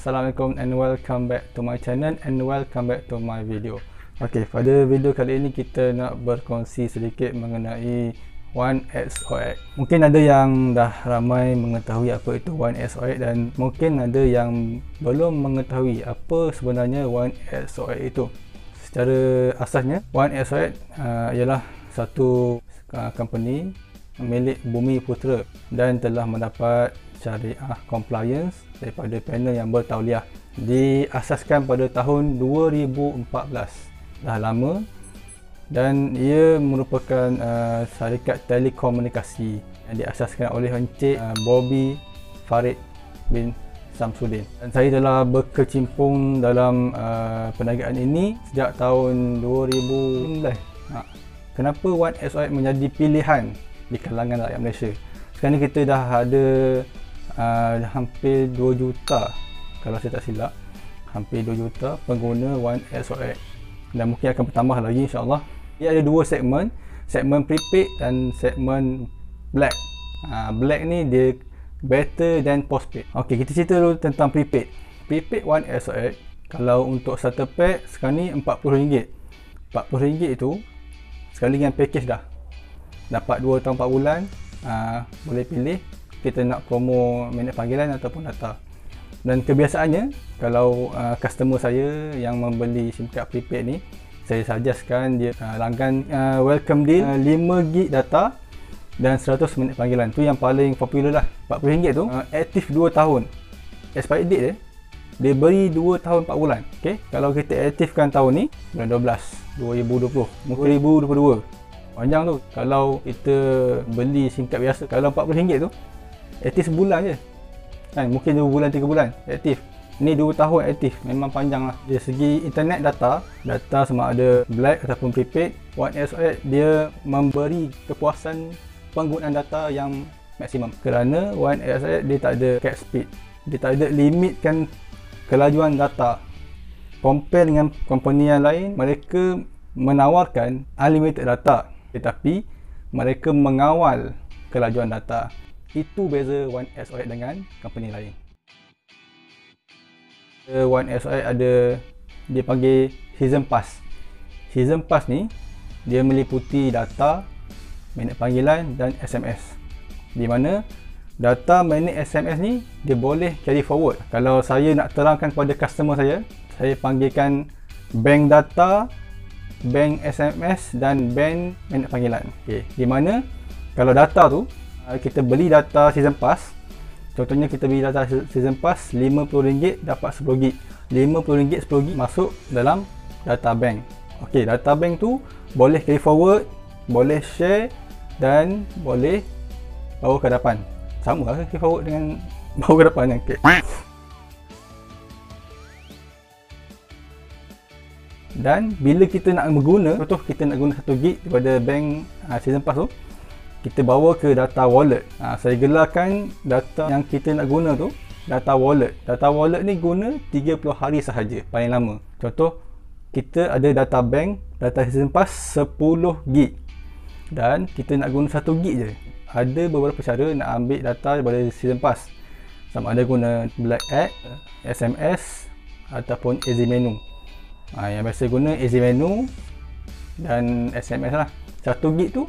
Assalamualaikum and welcome back to my channel and welcome back to my video. Ok, pada video kali ini kita nak berkongsi sedikit mengenai Onexox. Mungkin ada yang dah ramai mengetahui apa itu Onexox dan mungkin ada yang belum mengetahui apa sebenarnya Onexox itu. Secara asasnya Onexox ialah satu company milik Bumi Putera dan telah mendapat syariah compliance daripada panel yang bertauliah. Diasaskan pada tahun 2014, dah lama, dan ia merupakan syarikat telekomunikasi yang diasaskan oleh Encik Bobby Farid bin Samsudin. Dan saya telah berkecimpung dalam perniagaan ini sejak tahun 2019. Kenapa Onexox menjadi pilihan di kalangan rakyat Malaysia? Sekarang ni kita dah ada hampir 2 juta, kalau saya tak silap, hampir 2 juta pengguna Onexox, dan mungkin akan bertambah lagi insyaAllah. Ia ada dua segmen, segmen prepaid dan segmen black. Black ni dia better than postpaid. Ok, kita cerita dulu tentang prepaid. Prepaid Onexox, kalau untuk starter pack sekarang ni RM40. RM40 itu sekali dengan package dah dapat 2 tahun 4 bulan. Boleh pilih kita nak promo minit panggilan ataupun data. Dan kebiasaannya kalau customer saya yang membeli simkad prepaid ni, saya suggestkan dia langgan welcome deal 5GB data dan 100 minit panggilan. Tu yang paling popular lah. RM40 tu aktif 2 tahun. Expiry date dia beri 2 tahun 4 bulan. Okay? Kalau kita aktifkan tahun ni bulan 12 2020, mungkin 2022. Panjang tu. Kalau kita beli simkad biasa, kalau RM40 tu aktif sebulan je kan, mungkin 2 bulan 3 bulan aktif. Ni 2 tahun aktif, memang panjang lah. Dari segi internet data sama ada black ataupun prepaid, Onexox dia memberi kepuasan penggunaan data yang maksimum. Kerana Onexox dia tak ada cap speed, dia tak ada limitkan kelajuan data. Compare dengan company yang lain, mereka menawarkan unlimited data tetapi mereka mengawal kelajuan data. Itu beza Onexox dengan company lain. Onexox ada, dia panggil season pass. Season pass ni dia meliputi data, minit panggilan dan SMS. Di mana data, minit, SMS ni dia boleh carry forward. Kalau saya nak terangkan kepada customer saya panggilkan bank data, bank SMS dan bank minit panggilan. Okay. Di mana kalau data tu kita beli data season pass, contohnya kita beli data season pass RM50 dapat 10GB. RM50 10GB masuk dalam data bank. Okey, data bank tu boleh carry forward, boleh share dan boleh bawa ke depan. Sama lah carry forward dengan bawa ke depan. Okay. Dan bila kita nak guna, contoh kita nak guna 1GB daripada bank season pass tu, kita bawa ke data wallet. Saya gelarkan data yang kita nak guna tu data wallet. Data wallet ni guna 30 hari sahaja paling lama. Contoh kita ada data bank, data season pass 10GB dan kita nak guna 1GB je. Ada beberapa cara nak ambil data daripada season pass, sama ada guna black app, SMS ataupun easy menu. Yang biasa guna easy menu dan SMS lah. 1GB tu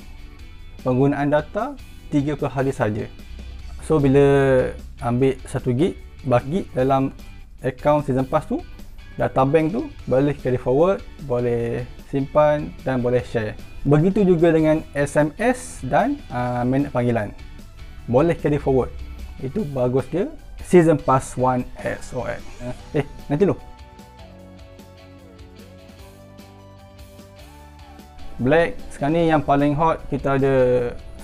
penggunaan data 30 hari saja. So bila ambil 1GB, bagi dalam akaun season pass tu, data bank tu boleh carry forward, boleh simpan dan boleh share. Begitu juga dengan SMS dan minit panggilan, boleh carry forward. Itu bagus dia season pass Onexox. Nanti dulu. Black sekarang ni yang paling hot, kita ada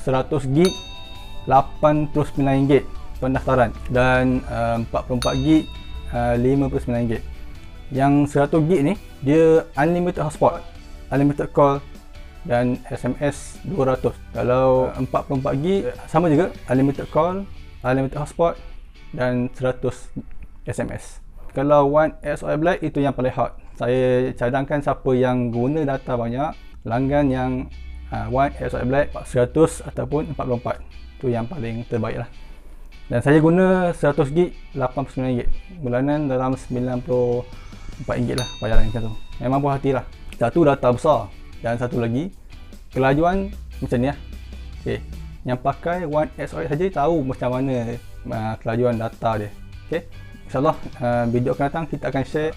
100GB RM89 pendaftaran dan 44GB RM59. Yang 100GB ni dia unlimited hotspot, unlimited call dan SMS 200. Kalau 44GB sama juga, unlimited call, unlimited hotspot dan 100 SMS. Kalau Onexox Black itu yang paling hot. Saya cadangkan siapa yang guna data banyak, langgan yang Onexox Black 100 ataupun 44. Itu yang paling terbaik lah. Dan saya guna 100GB RM89, bulanan dalam RM94 lah bayaran macam tu. Memang puas hati lah. Satu, data besar, dan satu lagi kelajuan macam ni lah. Okay. Yang pakai Onexox saja tahu macam mana kelajuan data dia. Okay. InsyaAllah video akan datang kita akan share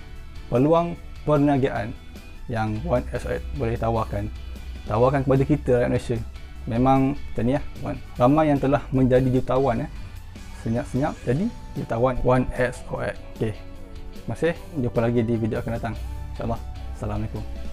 peluang perniagaan yang Onexox boleh tawarkan kepada kita rakyat Malaysia. Memang macam ni lah, ramai yang telah menjadi jutawan senyap-senyap jadi jutawan Onexox. Okay. Terima kasih, jumpa lagi di video akan datang. InsyaAllah. Assalamualaikum.